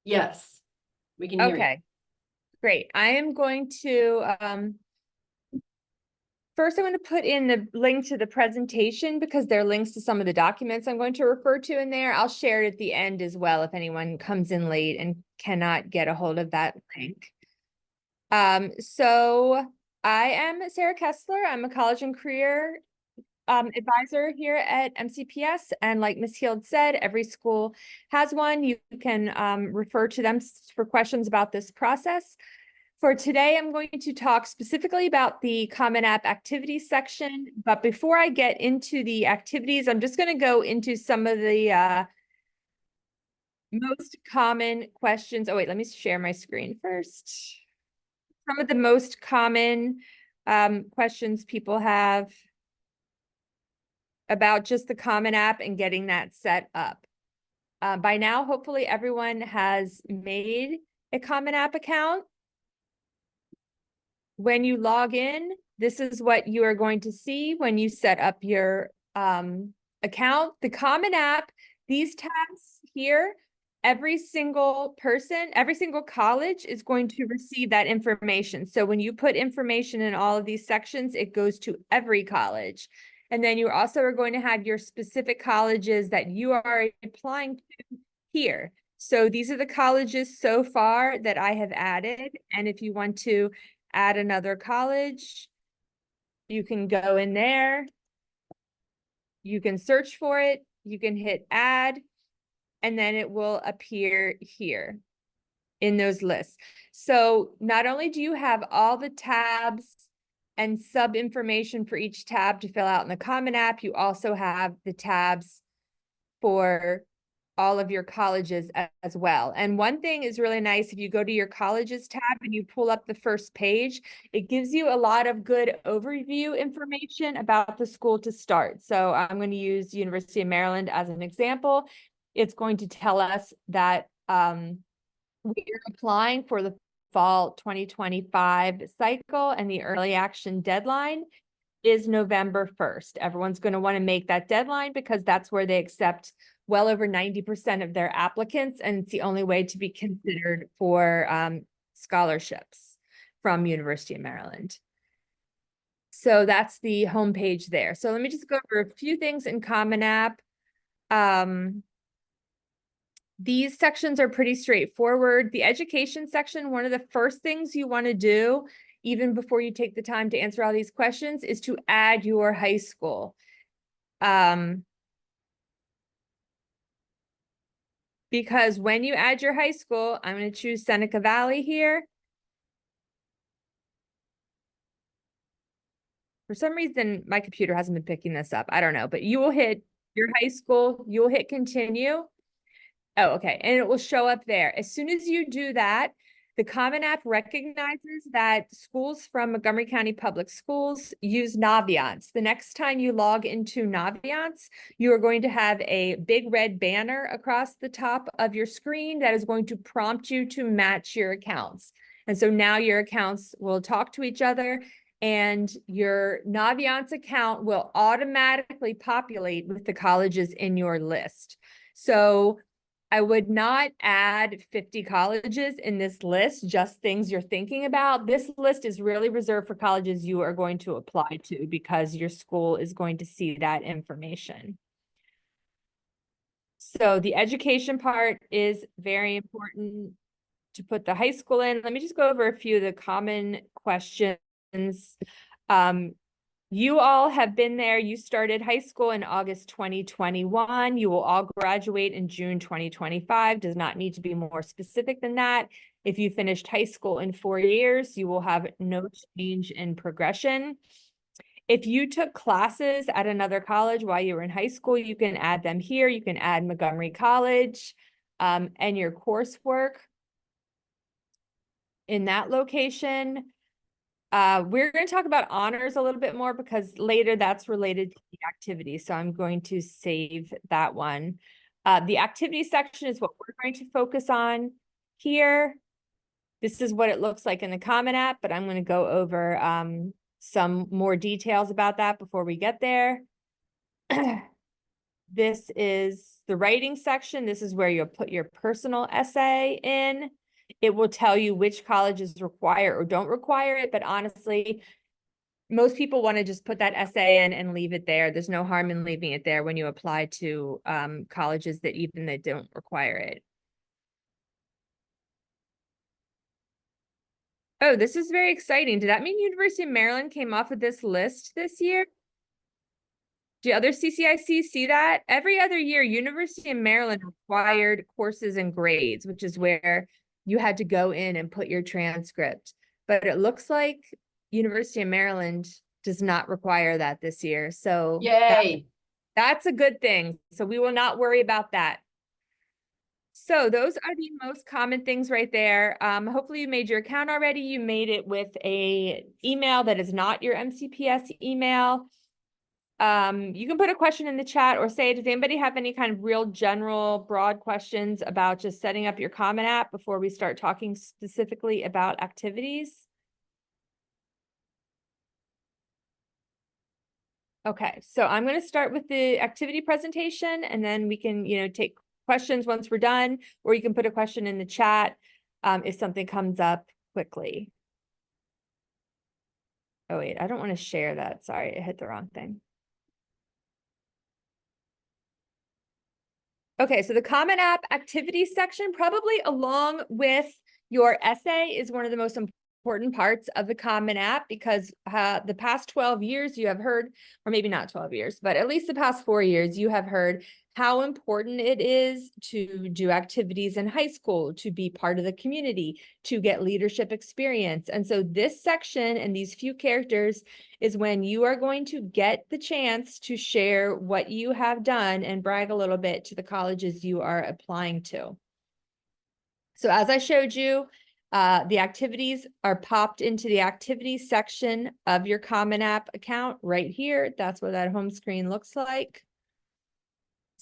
Yes, we can hear you. Okay, great. I am going to, first I'm going to put in the link to the presentation because there are links to some of the documents I'm going to refer to in there. I'll share it at the end as well if anyone comes in late and cannot get a hold of that link. So I am Sarah Kessler. I'm a college and career advisor here at MCPS. And like Ms. Heald said, every school has one. You can refer to them for questions about this process. For today, I'm going to talk specifically about the Common App activities section. But before I get into the activities, I'm just going to go into some of the most common questions. Oh, wait, let me share my screen first. Some of the most common questions people have about just the Common App and getting that set up. By now, hopefully everyone has made a Common App account. When you log in, this is what you are going to see when you set up your account. The Common App, these tabs here, every single person, every single college is going to receive that information. So when you put information in all of these sections, it goes to every college. And then you also are going to have your specific colleges that you are applying to here. So these are the colleges so far that I have added. And if you want to add another college, you can go in there. You can search for it. You can hit add, and then it will appear here in those lists. So not only do you have all the tabs and sub information for each tab to fill out in the Common App, you also have the tabs for all of your colleges as well. And one thing is really nice, if you go to your colleges tab and you pull up the first page, it gives you a lot of good overview information about the school to start. So I'm going to use University of Maryland as an example. It's going to tell us that we're applying for the fall 2025 cycle, and the early action deadline is November 1st. Everyone's going to want to make that deadline because that's where they accept well over 90% of their applicants, and it's the only way to be considered for scholarships from University of Maryland. So that's the homepage there. So let me just go over a few things in Common App. These sections are pretty straightforward. The education section, one of the first things you want to do, even before you take the time to answer all these questions, is to add your high school. Because when you add your high school, I'm going to choose Seneca Valley here. For some reason, my computer hasn't been picking this up. I don't know, but you will hit your high school, you will hit continue. Oh, okay. And it will show up there. As soon as you do that, the Common App recognizes that schools from Montgomery County Public Schools use Naviance. The next time you log into Naviance, you are going to have a big red banner across the top of your screen that is going to prompt you to match your accounts. And so now your accounts will talk to each other, and your Naviance account will automatically populate with the colleges in your list. So I would not add 50 colleges in this list, just things you're thinking about. This list is really reserved for colleges you are going to apply to because your school is going to see that information. So the education part is very important to put the high school in. Let me just go over a few of the common questions. You all have been there. You started high school in August 2021. You will all graduate in June 2025. Does not need to be more specific than that. If you finished high school in 4 years, you will have no change in progression. If you took classes at another college while you were in high school, you can add them here. You can add Montgomery College and your coursework in that location. We're going to talk about honors a little bit more because later that's related to the activity. So I'm going to save that one. The activity section is what we're going to focus on here. This is what it looks like in the Common App, but I'm going to go over some more details about that before we get there. This is the writing section. This is where you'll put your personal essay in. It will tell you which colleges require or don't require it, but honestly, most people want to just put that essay in and leave it there. There's no harm in leaving it there when you apply to colleges that even that don't require it. Oh, this is very exciting. Did that mean University of Maryland came off of this list this year? Do other CCICs see that? Every other year, University of Maryland required courses and grades, which is where you had to go in and put your transcript. But it looks like University of Maryland does not require that this year. So Yay. that's a good thing. So we will not worry about that. So those are the most common things right there. Hopefully you made your account already. You made it with a email that is not your MCPS email. You can put a question in the chat or say, does anybody have any kind of real general broad questions about just setting up your Common App before we start talking specifically about activities? Okay, so I'm going to start with the activity presentation and then we can, take questions once we're done, or you can put a question in the chat if something comes up quickly. Oh wait, I don't want to share that. Sorry, I hit the wrong thing. Okay, so the Common App activity section, probably along with your essay, is one of the most important parts of the Common App because the past 12 years you have heard, or maybe not 12 years, but at least the past 4 years, you have heard how important it is to do activities in high school, to be part of the community, to get leadership experience. And so this section and these few characters is when you are going to get the chance to share what you have done and brag a little bit to the colleges you are applying to. So as I showed you, the activities are popped into the activities section of your Common App account right here. That's what that home screen looks like.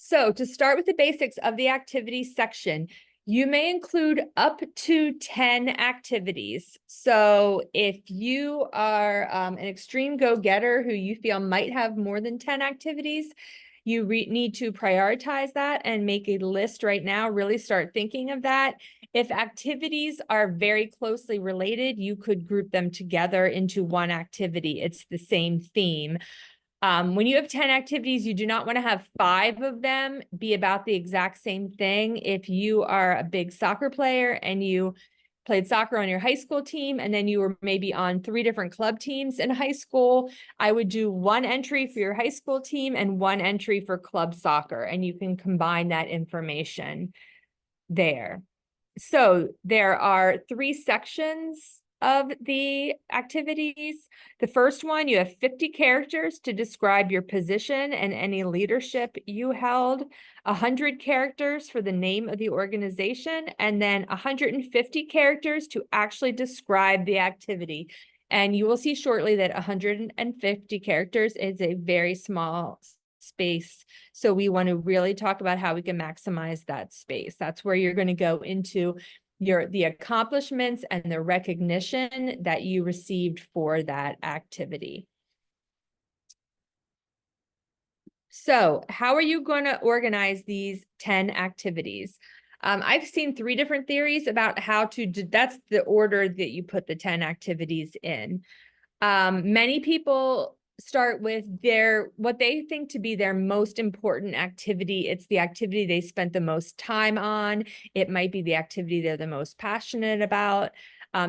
So to start with the basics of the activities section, you may include up to 10 activities. So if you are an extreme go-getter who you feel might have more than 10 activities, you need to prioritize that and make a list right now. Really start thinking of that. If activities are very closely related, you could group them together into one activity. It's the same theme. When you have 10 activities, you do not want to have 5 of them be about the exact same thing. If you are a big soccer player and you played soccer on your high school team, and then you were maybe on 3 different club teams in high school, I would do 1 entry for your high school team and 1 entry for club soccer, and you can combine that information there. So there are 3 sections of the activities. The first one, you have 50 characters to describe your position and any leadership you held, 100 characters for the name of the organization, and then 150 characters to actually describe the activity. And you will see shortly that 150 characters is a very small space. So we want to really talk about how we can maximize that space. That's where you're going to go into the accomplishments and the recognition that you received for that activity. So how are you going to organize these 10 activities? I've seen 3 different theories about how to do, that's the order that you put the 10 activities in. Many people start with what they think to be their most important activity. It's the activity they spent the most time on. It might be the activity they're the most passionate about.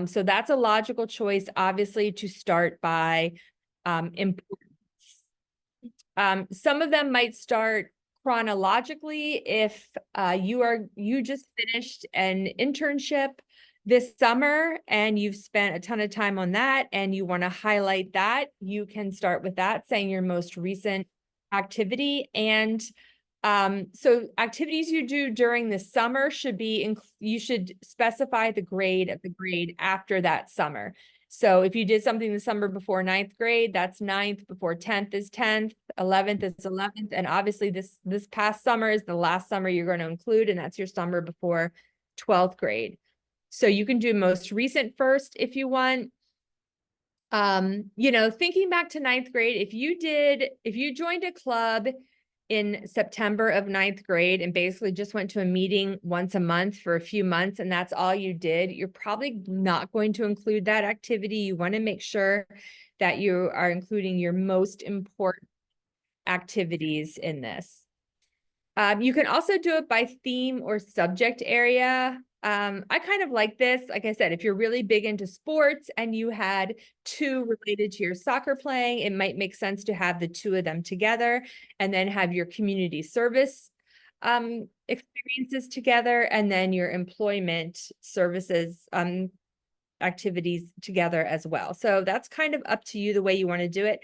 So that's a logical choice, obviously, to start by importance. Some of them might start chronologically. If you just finished an internship this summer and you've spent a ton of time on that and you want to highlight that, you can start with that, saying your most recent activity. And so activities you do during the summer you should specify the grade of the grade after that summer. So if you did something the summer before 9th grade, that's 9th, before 10th is 10th, 11th is 11th. And obviously this past summer is the last summer you're going to include, and that's your summer before 12th grade. So you can do most recent first if you want. Thinking back to 9th grade, if you joined a club in September of ninth grade and basically just went to a meeting once a month for a few months and that's all you did, you're probably not going to include that activity. You want to make sure that you are including your most important activities in this. You can also do it by theme or subject area. I kind of like this. Like I said, if you're really big into sports and you had two related to your soccer playing, it might make sense to have the two of them together and then have your community service experiences together and then your employment services activities together as well. So that's kind of up to you the way you want to do it.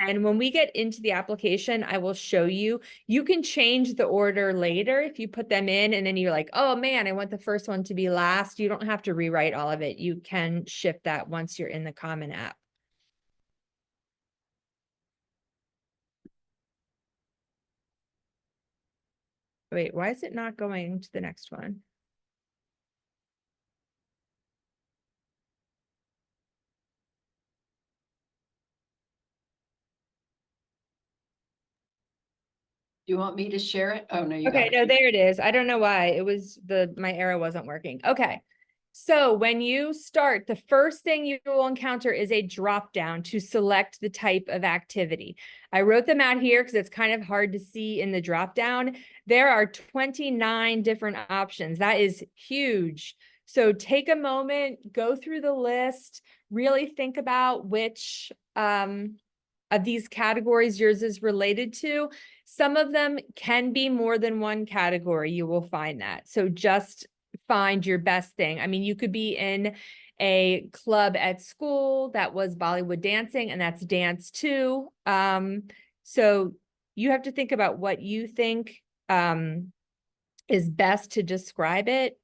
And when we get into the application, I will show you, you can change the order later if you put them in and then you're like, oh man, I want the first one to be last. You don't have to rewrite all of it. You can shift that once you're in the Common App. Wait, why is it not going to the next one? Do you want me to share it? Oh, no, you got Okay, it. no, there it is. I don't know why. It was my arrow wasn't working. Okay. So when you start, the first thing you will encounter is a drop down to select the type of activity. I wrote them out here because it's kind of hard to see in the drop down. There are 29 different options. That is huge. So take a moment, go through the list, really think about which of these categories yours is related to. Some of them can be more than one category. You will find that. So just find your best thing. I mean, you could be in a club at school that was Bollywood dancing and that's dance too. So you have to think about what you think is best to describe it.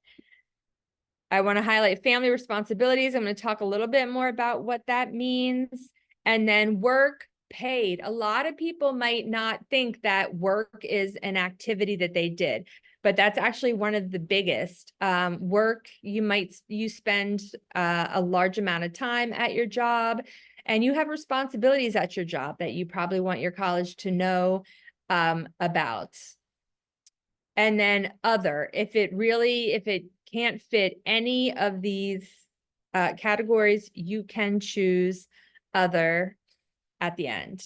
I want to highlight family responsibilities. I'm going to talk a little bit more about what that means. And then work paid. A lot of people might not think that work is an activity that they did, but that's actually one of the biggest. Work, you spend a large amount of time at your job and you have responsibilities at your job that you probably want your college to know about. And then other, if it can't fit any of these categories, you can choose other at the end.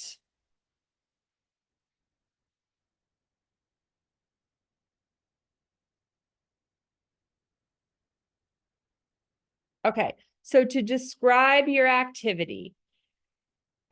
Okay, so to describe your activity,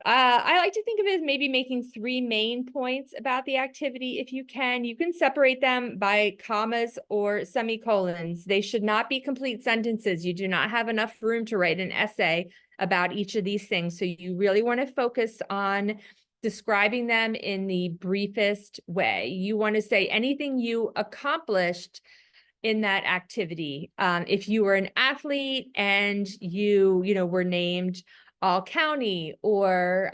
I like to think of it as maybe making 3 main points about the activity. If you can separate them by commas or semicolons. They should not be complete sentences. You do not have enough room to write an essay about each of these things. So you really want to focus on describing them in the briefest way. You want to say anything you accomplished in that activity. If you were an athlete and you were named all county or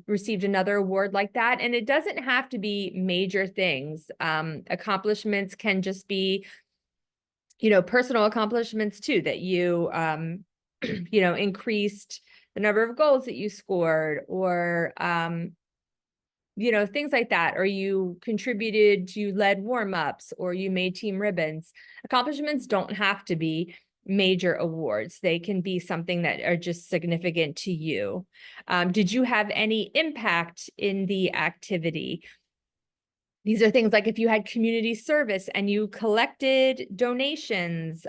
received another award like that. And it doesn't have to be major things. Accomplishments can just be, personal accomplishments too, that you, increased the number of goals that you scored or, things like that, or you contributed, you led warm-ups, or you made team ribbons. Accomplishments don't have to be major awards. They can be something that are just significant to you. Did you have any impact in the activity? These are things like if you had community service and you collected donations,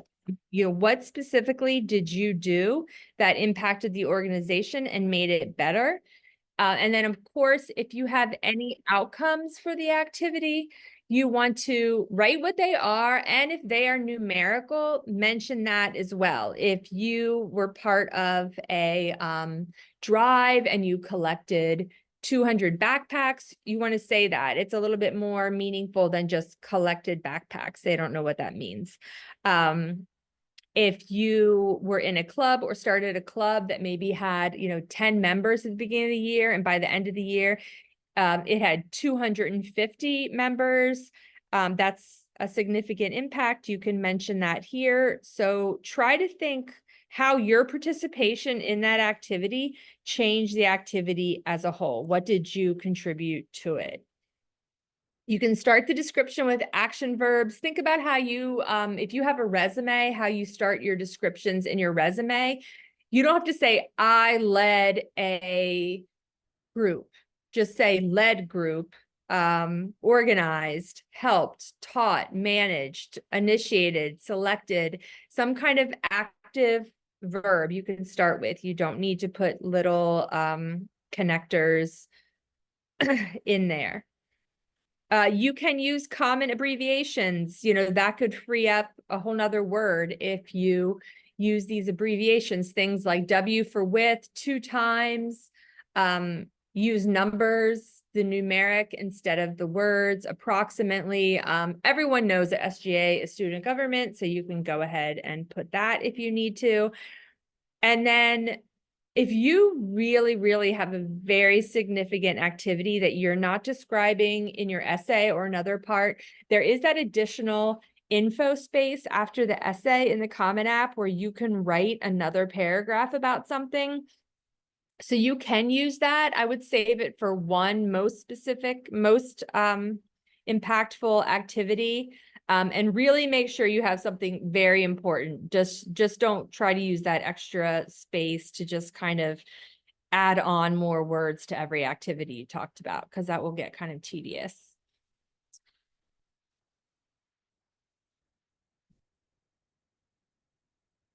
what specifically did you do that impacted the organization and made it better? And then, of course, if you have any outcomes for the activity, you want to write what they are. And if they are numerical, mention that as well. If you were part of a drive and you collected 200 backpacks, you want to say that. It's a little bit more meaningful than just collected backpacks. They don't know what that means. If you were in a club or started a club that maybe had, 10 members at the beginning of the year, and by the end of the year, it had 250 members, that's a significant impact. You can mention that here. So try to think how your participation in that activity changed the activity as a whole. What did you contribute to it? You can start the description with action verbs. Think about how you, if you have a resume, how you start your descriptions in your resume. You don't have to say, I led a group. Just say led group, organized, helped, taught, managed, initiated, selected, some kind of active verb you can start with. You don't need to put little connectors in there. You can use common abbreviations. You know, that could free up a whole nother word if you use these abbreviations, things like W for with, 2 times, use numbers, the numeric instead of the words, approximately. Everyone knows that SGA is student government, so you can go ahead and put that if you need to. And then if you really, really have a very significant activity that you're not describing in your essay or another part, there is that additional info space after the essay in the Common App where you can write another paragraph about something. So you can use that. I would save it for one most specific, most impactful activity. And really make sure you have something very important. Just don't try to use that extra space to just kind of add on more words to every activity you talked about, because that will get kind of tedious.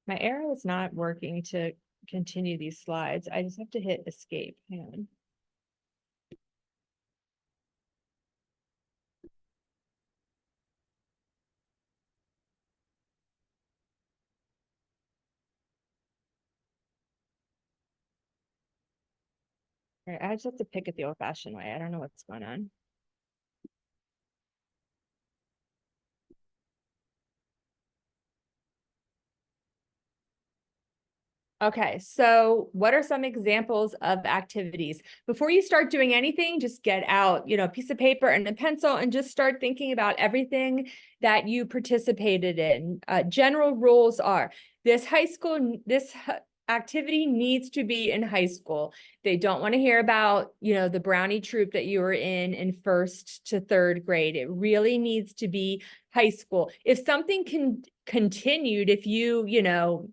My arrow is not working to continue these slides. I just have to hit escape. Hang on. All right, I just have to pick it the old-fashioned way. I don't know what's going on. Okay, so what are some examples of activities? Before you start doing anything, just get out, a piece of paper and a pencil and just start thinking about everything that you participated in. General rules are this activity needs to be in high school. They don't want to hear about, the brownie troop that you were in 1st to 3rd grade. It really needs to be high school. If something continued, if you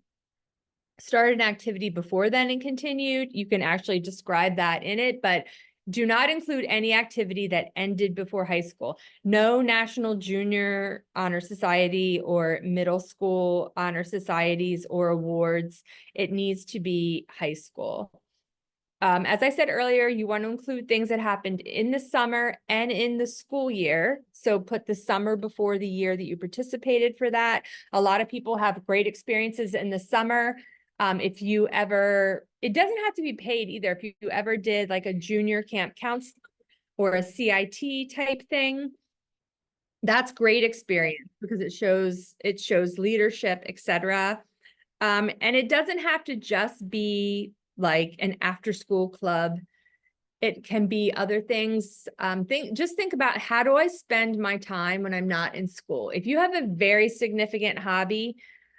started an activity before then and continued, you can actually describe that in it, but do not include any activity that ended before high school. No National Junior Honor Society or middle school honor societies or awards. It needs to be high school. As I said earlier, you want to include things that happened in the summer and in the school year. So put the summer before the year that you participated for that. A lot of people have great experiences in the summer. If you ever, it doesn't have to be paid either. If you ever did like a junior camp counselor or a CIT type thing, that's great experience because it shows leadership, etc. And it doesn't have to just be like an after school club. It can be other things. Just think about, how do I spend my time when I'm not in school? If you have a very significant hobby,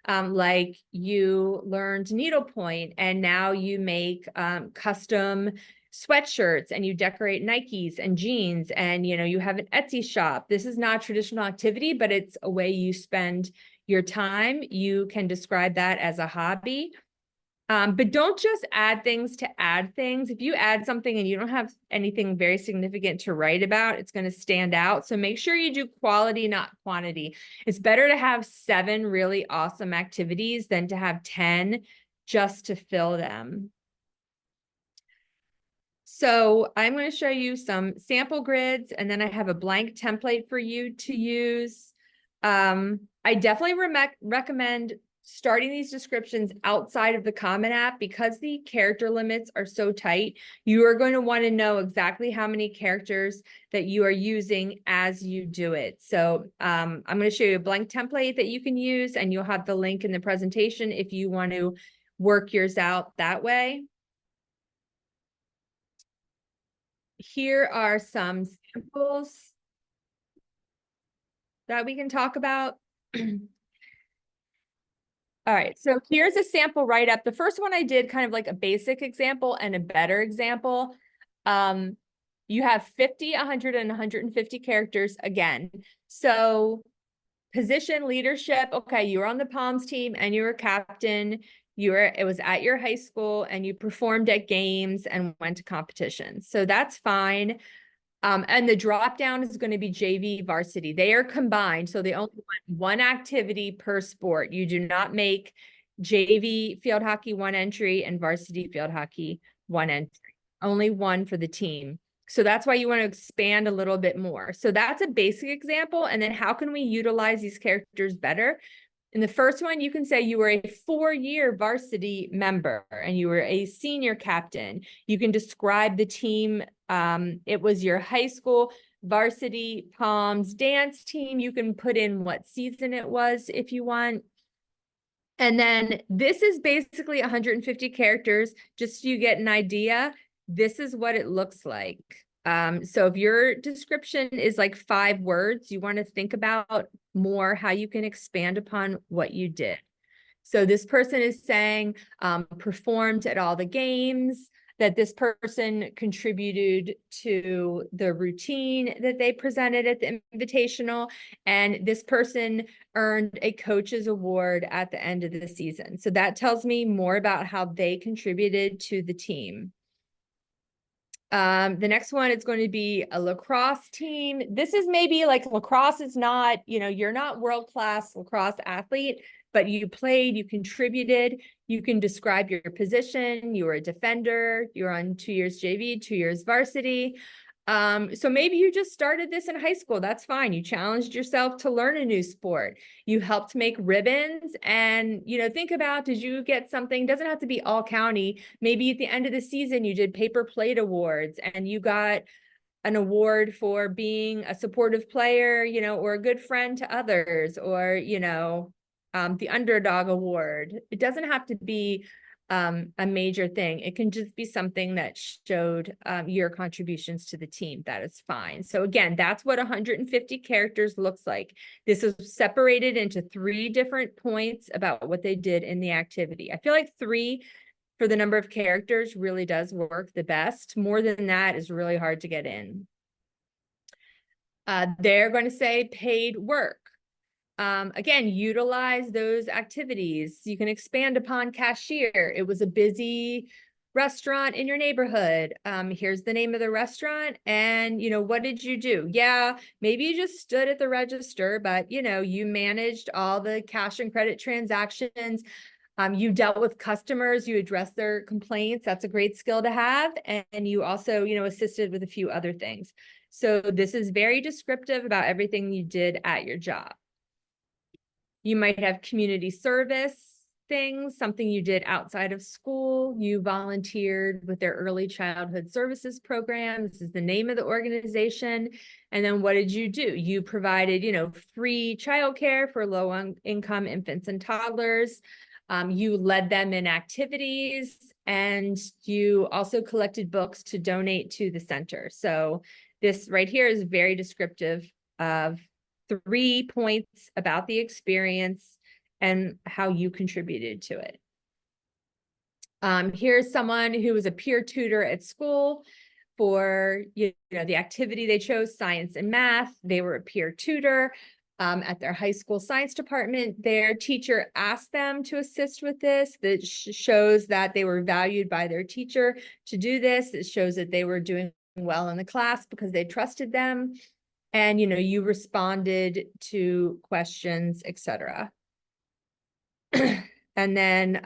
like you learned needlepoint and now you make custom sweatshirts and you decorate Nikes and jeans and you have an Etsy shop. This is not traditional activity, but it's a way you spend your time. You can describe that as a hobby. But don't just add things to add things. If you add something and you don't have anything very significant to write about, it's going to stand out. So make sure you do quality, not quantity. It's better to have 7 really awesome activities than to have 10 just to fill them. So I'm going to show you some sample grids, and then I have a blank template for you to use. I definitely recommend starting these descriptions outside of the Common App because the character limits are so tight. You are going to want to know exactly how many characters that you are using as you do it. So I'm going to show you a blank template that you can use, and you'll have the link in the presentation if you want to work yours out that way. Here are some samples that we can talk about. All right, so here's a sample write-up. The first one I did kind of like a basic example and a better example. You have 50, 100, and 150 characters again. So position, leadership, okay, you were on the Palms team and you were captain. It was at your high school and you performed at games and went to competitions. So that's fine. And the drop down is going to be JV varsity. They are combined. So they only want one activity per sport. You do not make JV field hockey one entry and varsity field hockey one entry. Only one for the team. So that's why you want to expand a little bit more. So that's a basic example. And then how can we utilize these characters better? In the first one, you can say you were a 4-year varsity member and you were a senior captain. You can describe the team. It was your high school varsity Palms dance team. You can put in what season it was if you want. And then this is basically 150 characters, just so you get an idea. This is what it looks like. So if your description is like 5 words, you want to think about more how you can expand upon what you did. So this person is saying performed at all the games, that this person contributed to the routine that they presented at the invitational, and this person earned a coach's award at the end of the season. So that tells me more about how they contributed to the team. The next one is going to be a lacrosse team. This is maybe like lacrosse is not, you're not world-class lacrosse athlete, but you played, you contributed, you can describe your position, you were a defender, you're on 2 years JV, 2 years varsity. So maybe you just started this in high school. That's fine. You challenged yourself to learn a new sport. You helped make ribbons and, think about, did you get something? Doesn't have to be all county. Maybe at the end of the season, you did paper plate awards and you got an award for being a supportive player, or a good friend to others, or, the underdog award. It doesn't have to be a major thing. It can just be something that showed your contributions to the team. That is fine. So again, that's what 150 characters looks like. This is separated into 3 different points about what they did in the activity. I feel like 3 for the number of characters really does work the best. More than that is really hard to get in. They're going to say paid work. Again, utilize those activities. You can expand upon cashier. It was a busy restaurant in your neighborhood. Here's the name of the restaurant. And, what did you do? Yeah, maybe you just stood at the register, but, you managed all the cash and credit transactions. You dealt with customers, you addressed their complaints. That's a great skill to have. And you also, assisted with a few other things. So this is very descriptive about everything you did at your job. You might have community service things, something you did outside of school. You volunteered with their early childhood services program. This is the name of the organization. And then what did you do? You provided, free childcare for low-income infants and toddlers. You led them in activities, and you also collected books to donate to the center. So this right here is very descriptive of 3 points about the experience and how you contributed to it. Here's someone who was a peer tutor at school for the activity they chose, science and math. They were a peer tutor at their high school science department. Their teacher asked them to assist with this. That shows that they were valued by their teacher to do this. It shows that they were doing well in the class because they trusted them. And, you responded to questions, etc. And then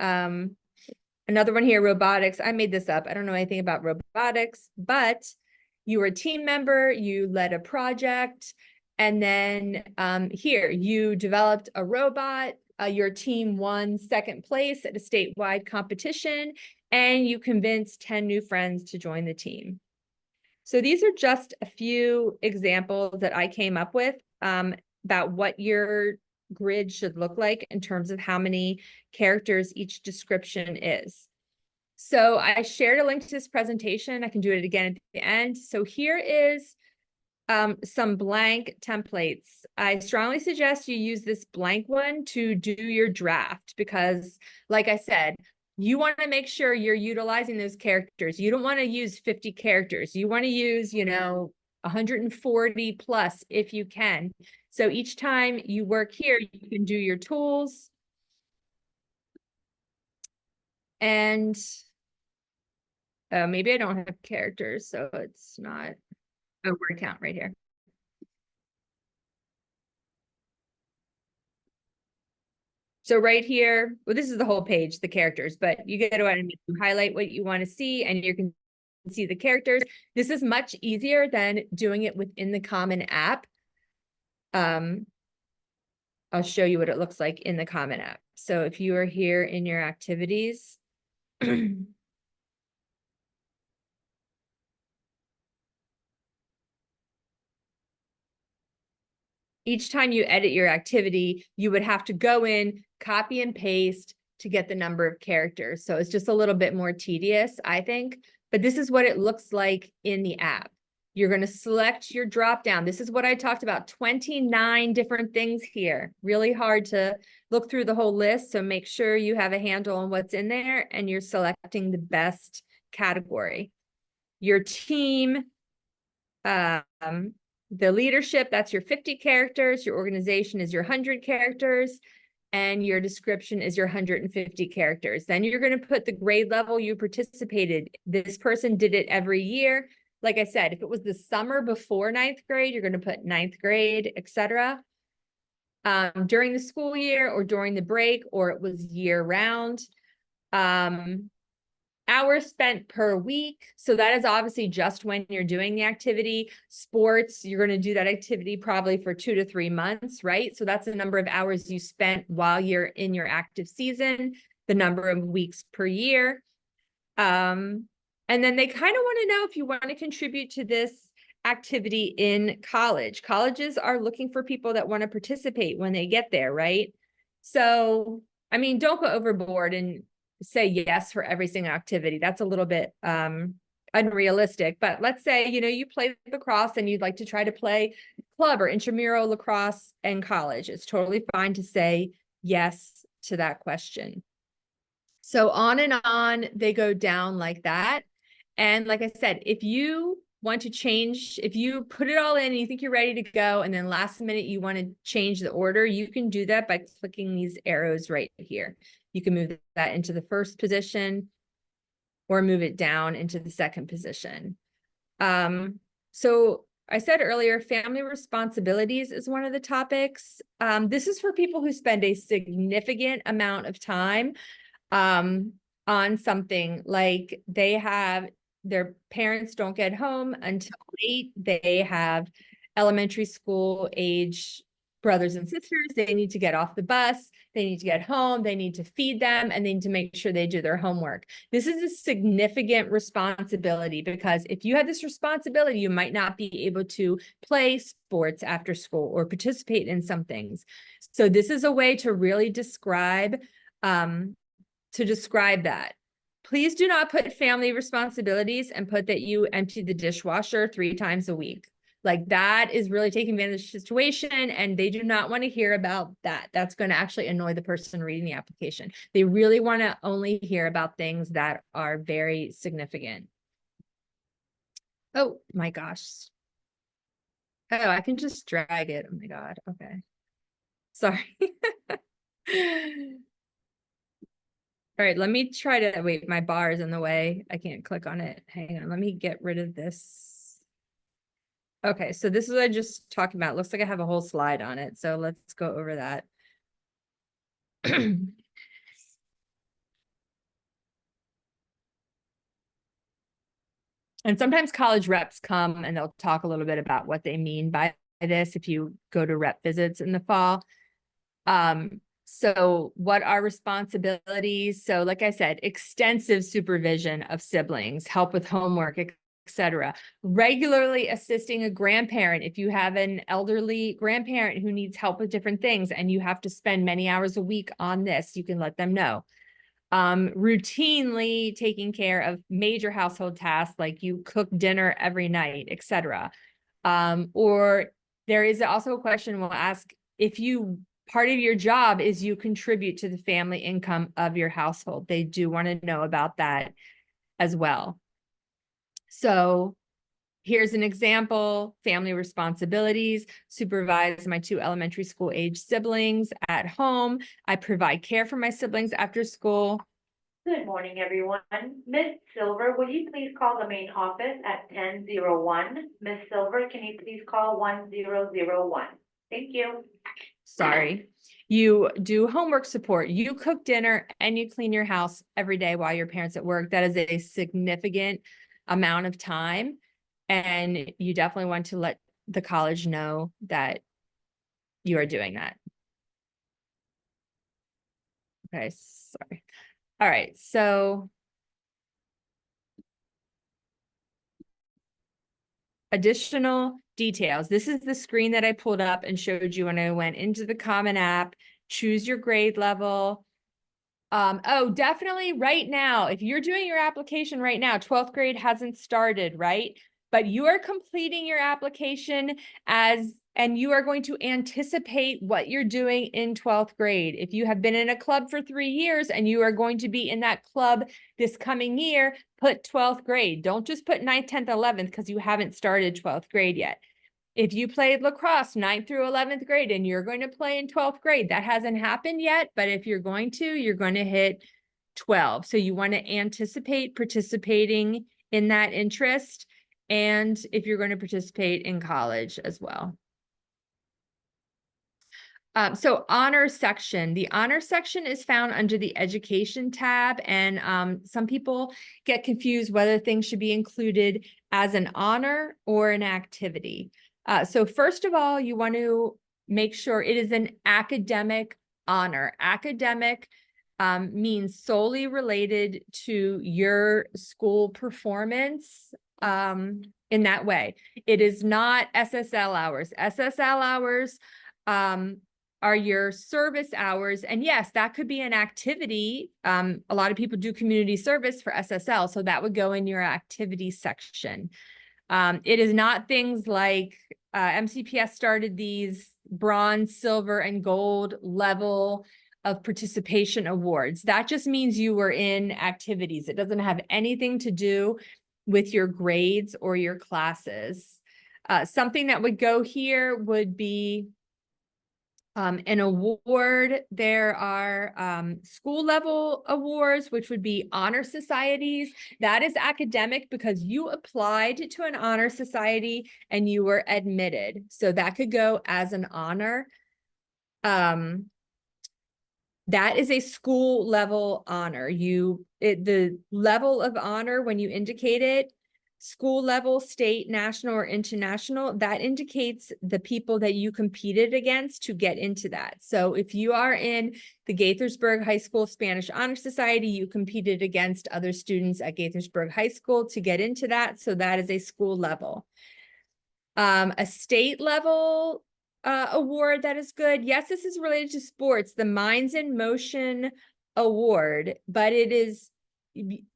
another one here, robotics. I made this up. I don't know anything about robotics, but you were a team member, you led a project, and then here you developed a robot. Your team won 2nd place at a statewide competition, and you convinced 10 new friends to join the team. So these are just a few examples that I came up with about what your grid should look like in terms of how many characters each description is. So I shared a link to this presentation. I can do it again at the end. So here is some blank templates. I strongly suggest you use this blank one to do your draft because, like I said, you want to make sure you're utilizing those characters. You don't want to use 50 characters. You want to use, 140 plus if you can. So each time you work here, you can do your tools. And maybe I don't have characters, so it's not a word count right here. So right here, well, this is the whole page, the characters, but you get to highlight what you want to see and you can see the characters. This is much easier than doing it within the Common App. I'll show you what it looks like in the Common App. So if you are here in your activities, each time you edit your activity, you would have to go in, copy and paste to get the number of characters. So it's just a little bit more tedious, I think. But this is what it looks like in the app. You're going to select your drop down. This is what I talked about, 29 different things here. Really hard to look through the whole list. So make sure you have a handle on what's in there and you're selecting the best category. Your team, the leadership, that's your 50 characters. Your organization is your 100 characters. And your description is your 150 characters. Then you're going to put the grade level you participated. This person did it every year. Like I said, if it was the summer before 9th grade, you're going to put 9th grade, etc. During the school year or during the break, or it was year round. Hours spent per week. So that is obviously just when you're doing the activity. Sports, you're going to do that activity probably for 2 to 3 months, right? So that's the number of hours you spent while you're in your active season, the number of weeks per year. And then they kind of want to know if you want to contribute to this activity in college. Colleges are looking for people that want to participate when they get there, right? So, I mean, don't go overboard and say yes for every single activity. That's a little bit unrealistic, but let's say, you play lacrosse and you'd like to try to play club or intramural lacrosse in college. It's totally fine to say yes to that question. So on and on, they go down like that. And like I said, if you want to change, if you put it all in and you think you're ready to go, and then last minute you want to change the order, you can do that by clicking these arrows right here. You can move that into the first position or move it down into the second position. So I said earlier, family responsibilities is one of the topics. This is for people who spend a significant amount of time on something, like their parents don't get home until late. They have elementary school age brothers and sisters. They need to get off the bus. They need to get home. They need to feed them, and they need to make sure they do their homework. This is a significant responsibility, because if you had this responsibility, you might not be able to play sports after school or participate in some things. So this is a way to really describe that. Please do not put family responsibilities and put that you empty the dishwasher 3 times a week. Like, that is really taking advantage of the situation, and they do not want to hear about that. That's going to actually annoy the person reading the application. They really want to only hear about things that are very significant. Oh my gosh. Oh, I can just drag it. Oh my God. Okay. Sorry. All right, let me try to, wait, my bar is in the way. I can't click on it. Hang on, let me get rid of this. Okay, so this is what I just talked about. Looks like I have a whole slide on it. So let's go over that. And sometimes college reps come and they'll talk a little bit about what they mean by this if you go to rep visits in the fall. So what are responsibilities? So like I said, extensive supervision of siblings, help with homework, etc. Regularly assisting a grandparent. If you have an elderly grandparent who needs help with different things and you have to spend many hours a week on this, you can let them know. Routinely taking care of major household tasks, like you cook dinner every night, etc. Or there is also a question we'll ask, if you part of your job is you contribute to the family income of your household. They do want to know about that as well. So here's an example: family responsibilities, supervise my 2 elementary school age siblings at home. I provide care for my siblings after school. Good morning, everyone. Ms. Silver, will you please call the main office at 1001? Ms. Silver, can you please call 1001? Thank you. Sorry. You do homework support, you cook dinner, and you clean your house every day while your parents at work. That is a significant amount of time. And you definitely want to let the college know that you are doing that. Okay, sorry. All right, so additional details. This is the screen that I pulled up and showed you when I went into the Common App. Choose your grade level. Oh, definitely right now, if you're doing your application right now, 12th grade hasn't started, right? But you are completing your application and you are going to anticipate what you're doing in 12th grade. If you have been in a club for 3 years and you are going to be in that club this coming year, put 12th grade. Don't just put 9th, 10th, 11th because you haven't started 12th grade yet. If you played lacrosse 9th through 11th grade and you're going to play in 12th grade, that hasn't happened yet, but if you're going to hit 12. So you want to anticipate participating in that interest, and if you're going to participate in college as well. So honor section, the honor section is found under the education tab, and some people get confused whether things should be included as an honor or an activity. So first of all, you want to make sure it is an academic honor. Academic means solely related to your school performance in that way. It is not SSL hours. SSL hours are your service hours. And yes, that could be an activity. A lot of people do community service for SSL, so that would go in your activity section. It is not things like MCPS started these bronze, silver, and gold level of participation awards. That just means you were in activities. It doesn't have anything to do with your grades or your classes. Something that would go here would be an award. There are school level awards, which would be honor societies. That is academic because you applied to an honor society and you were admitted. So that could go as an honor. That is a school level honor. The level of honor, when you indicate it, school level, state, national, or international, that indicates the people that you competed against to get into that. So if you are in the Gaithersburg High School Spanish Honor Society, you competed against other students at Gaithersburg High School to get into that. So that is a school level. A state level award that is good. Yes, this is related to sports, the Minds in Motion Award, but it is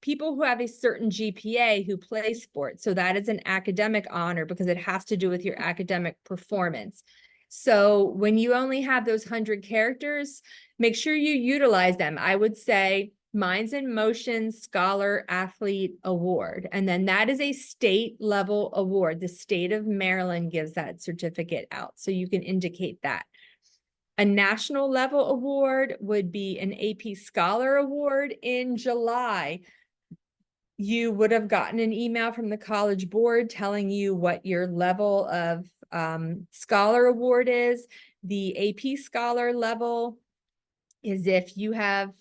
people who have a certain GPA who play sports. So that is an academic honor because it has to do with your academic performance. So when you only have those 100 characters, make sure you utilize them. I would say Minds in Motion Scholar Athlete Award. And then that is a state level award. The state of Maryland gives that certificate out. So you can indicate that. A national level award would be an AP Scholar Award in July. You would have gotten an email from the College Board telling you what your level of Scholar Award is. The AP Scholar level is if you have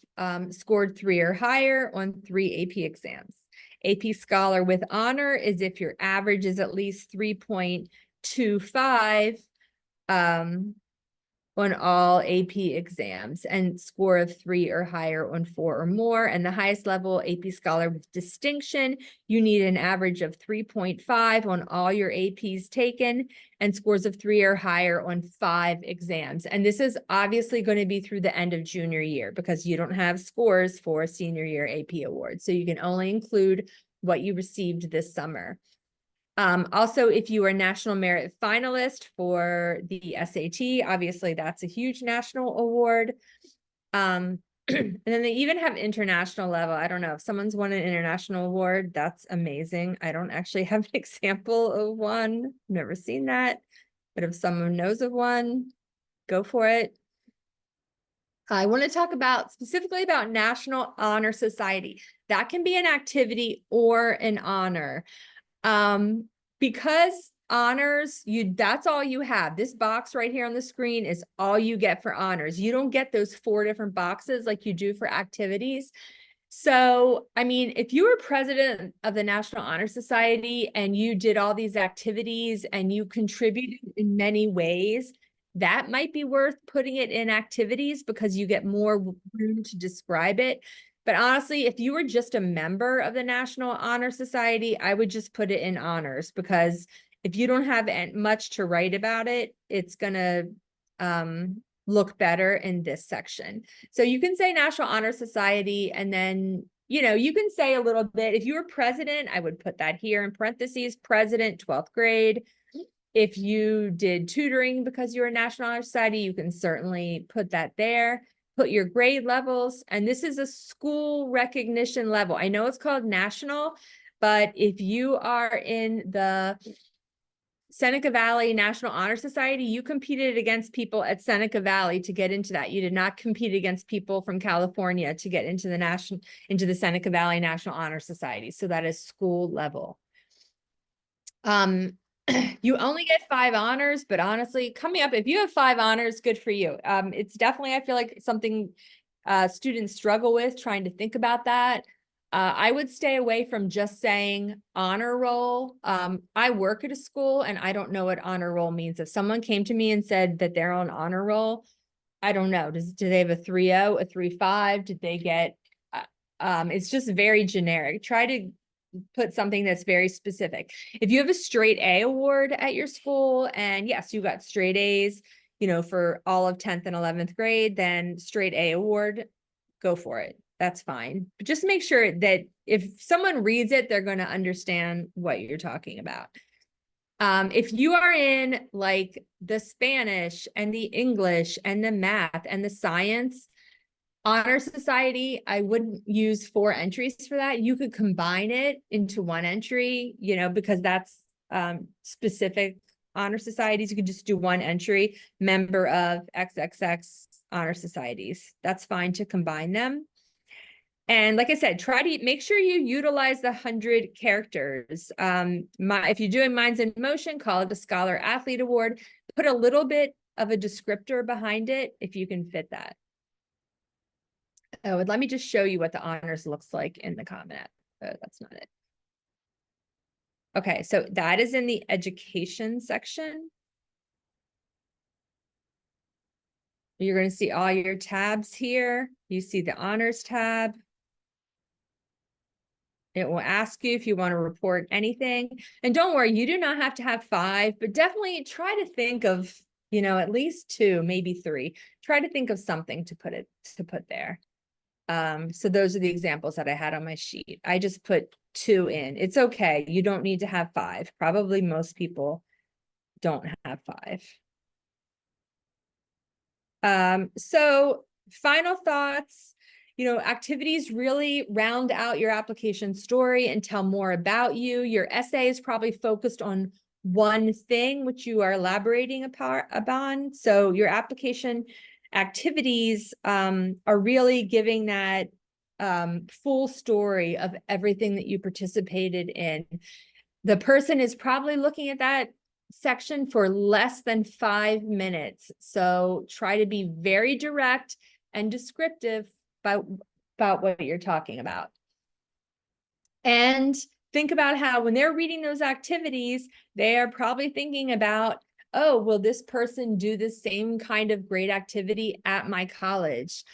scored 3 or higher on 3 AP exams. AP Scholar with Honor is if your average is at least 3.25 on all AP exams and score of 3 or higher on 4 or more. And the highest level AP Scholar with Distinction, you need an average of 3.5 on all your APs taken and scores of 3 or higher on 5 exams. And this is obviously going to be through the end of junior year because you don't have scores for senior year AP awards. So you can only include what you received this summer. Also, if you are National Merit Finalist for the SAT, obviously that's a huge national award. And then they even have international level. I don't know if someone's won an international award, that's amazing. I don't actually have an example of one. Never seen that. But if someone knows of one, go for it. I want to talk about specifically about National Honor Society. That can be an activity or an honor. Because honors, that's all you have. This box right here on the screen is all you get for honors. You don't get those 4 different boxes like you do for activities. So, I mean, if you were president of the National Honor Society and you did all these activities and you contributed in many ways, that might be worth putting it in activities because you get more room to describe it. But honestly, if you were just a member of the National Honor Society, I would just put it in honors, because if you don't have much to write about it, it's gonna look better in this section. So you can say National Honor Society, and then, you know, you can say a little bit. If you were president, I would put that here in parentheses, president, 12th grade. If you did tutoring because you're a National Honor Society, you can certainly put that there. Put your grade levels, and this is a school recognition level. I know it's called national, but if you are in the Seneca Valley National Honor Society, you competed against people at Seneca Valley to get into that. You did not compete against people from California to get into the Seneca Valley National Honor Society. So that is school level. You only get 5 honors, but honestly, coming up, if you have 5 honors, good for you. It's definitely, I feel like, something students struggle with, trying to think about that. I would stay away from just saying honor roll. I work at a school and I don't know what honor roll means. If someone came to me and said that they're on honor roll, I don't know. Do they have a 3.0, a 3.5? Did they get, it's just very generic. Try to put something that's very specific. If you have a straight A award at your school, and yes, you got straight A's, you know, for all of 10th and 11th grade, then straight A award, go for it. That's fine. But just make sure that if someone reads it, they're going to understand what you're talking about. If you are in like the Spanish and the English and the math and the science Honor Society, I wouldn't use 4 entries for that. You could combine it into 1 entry, you know, because that's specific honor societies. You could just do 1 entry, member of XXX honor societies. That's fine to combine them. And like I said, try to make sure you utilize the 100 characters. If you're doing Minds in Motion, call it the Scholar Athlete Award. Put a little bit of a descriptor behind it if you can fit that. Oh, and let me just show you what the honors looks like in the comment. That's not it. Okay, so that is in the education section. You're going to see all your tabs here. You see the honors tab. It will ask you if you want to report anything. And don't worry, you do not have to have 5, but definitely try to think of, you know, at least 2, maybe 3. Try to think of something to put there. So those are the examples that I had on my sheet. I just put 2 in. It's okay. You don't need to have 5. Probably most people don't have 5. So final thoughts, you know, activities really round out your application story and tell more about you. Your essay is probably focused on one thing, which you are elaborating upon. So your application activities are really giving that full story of everything that you participated in. The person is probably looking at that section for less than 5 minutes. So try to be very direct and descriptive about what you're talking about. And think about how when they're reading those activities, they are probably thinking about, oh, will this person do the same kind of great activity at my college?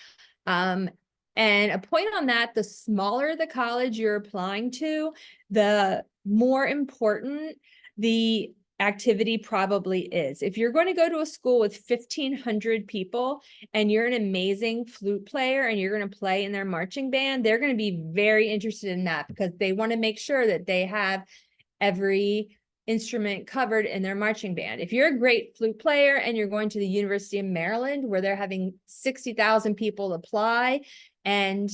And a point on that, the smaller the college you're applying to, the more important the activity probably is. If you're going to go to a school with 1,500 people and you're an amazing flute player and you're going to play in their marching band, they're going to be very interested in that because they want to make sure that they have every instrument covered in their marching band. If you're a great flute player and you're going to the University of Maryland, where they're having 60,000 people apply and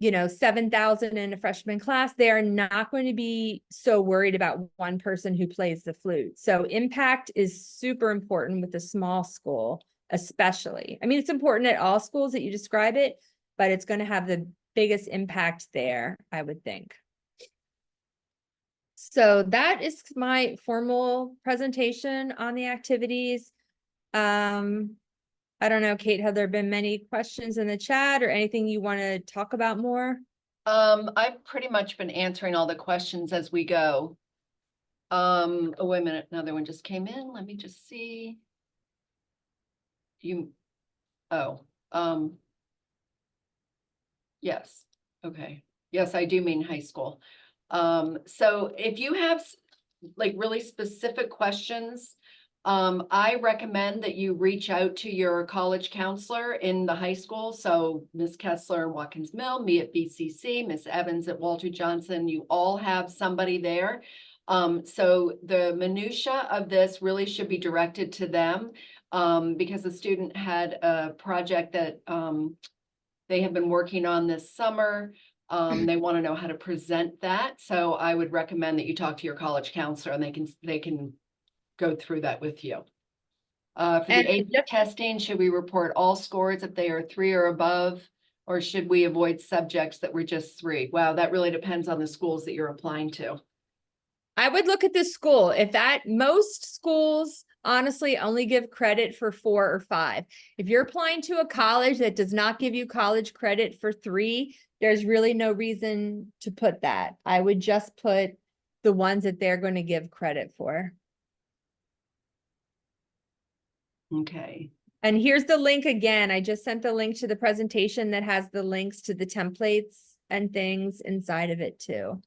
7,000 in a freshman class, they are not going to be so worried about one person who plays the flute. So impact is super important with a small school, especially. I mean, it's important at all schools that you describe it, but it's going to have the biggest impact there, I would think. So that is my formal presentation on the activities. I don't know, Kate, have there been many questions in the chat or anything you want to talk about more? I've pretty much been answering all the questions as we go. Oh, wait a minute, another one just came in. Let me just see. Yes, okay. Yes, I do mean high school. So if you have like really specific questions, I recommend that you reach out to your college counselor in the high school. So Ms. Kessler in Watkins Mill, me at BCC, Ms. Evans at Walter Johnson, you all have somebody there. So the minutia of this really should be directed to them, because the student had a project that they have been working on this summer. They want to know how to present that. So I would recommend that you talk to your college counselor and they can go through that with you. For the AP testing, should we report all scores if they are 3 or above, or should we avoid subjects that were just 3? Wow, that really depends on the schools that you're applying to. I would look at the school. Most schools honestly only give credit for 4 or 5. If you're applying to a college that does not give you college credit for 3, there's really no reason to put that. I would just put the ones that they're going to give credit for. Okay. And here's the link again. I just sent the link to the presentation that has the links to the templates and things inside of it too.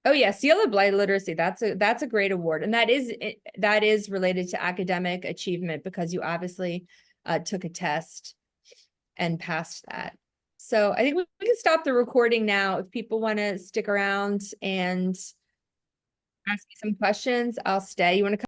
Oh yeah, Seal of Blight Literacy. That's a great award, and that is related to academic achievement because you obviously took a test and passed that. So I think we can stop the recording now. If people want to stick around and ask me some questions, I'll stay. You want to come?